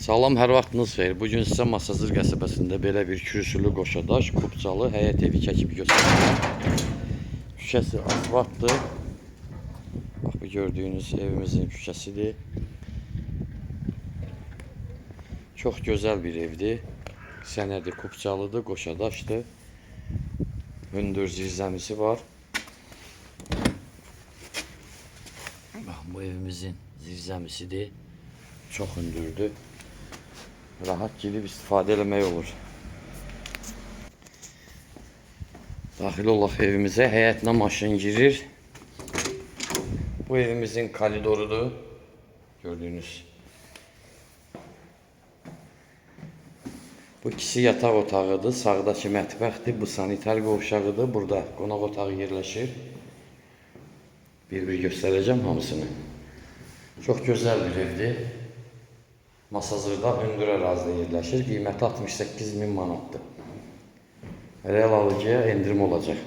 Salam, hər vaxtınız xeyir. Bugün sizə Masazır qəsəbəsində belə bir kürüsülü qoşadaş, kubcalı həyət evi çəkib göstərəcəm. Şüşəsi asfaltdır. Bax, bu gördüyünüz evimizin şüşəsidir. Çox gözəl bir evdir. Sənədi kubcalıdır, qoşadaşdır. Hündür zirzəmisi var. Bax, bu evimizin zirzəmisidir. Çox hündürdür. Rahat girib istifadə eləmək olur. Daxil olaq evimizə. Həyətinə maşın girir. Bu evimizin koridorudur. Gördüyünüz. Bu ikisi yataq otağıdır. Sağdakı mətbəxdir. Bu sanitar qovşağıdır. Burada qonaq otağı yerləşir. Bir-bir göstərəcəm hamısını. Çox gözəl bir evdir. Masazırda hündür ərazidə yerləşir. Qiyməti 68.000 manatdır. Real alıcıya endirim olacaq.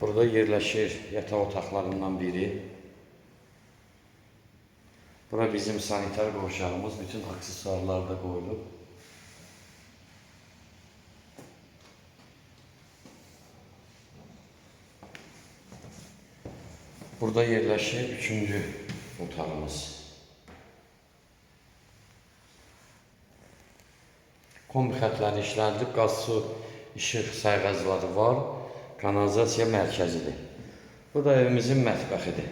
Burada yerləşir yataq otaqlarından biri. Bura bizim sanitar qovşağımız. Bütün aksesuarlar da qoyulub. Burada yerləşir 3-cü otağımız. Kombi xətləri işləndirilib, qaz, su, işıq sayğacları var, kanalizasiya mərkəzidir. Bu da evimizin mətbəxidir.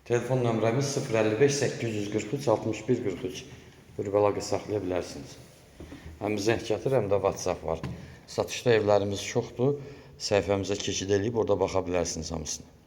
Telefon nömrəmiz 055 843 61 43. Buyurub əlaqə saxlaya bilərsiniz. Həm zəng gətir, həm də WhatsApp var. Satışda evlərimiz çoxdur. Səhifəmizə keçid edib, orada baxa bilərsiniz hamısını.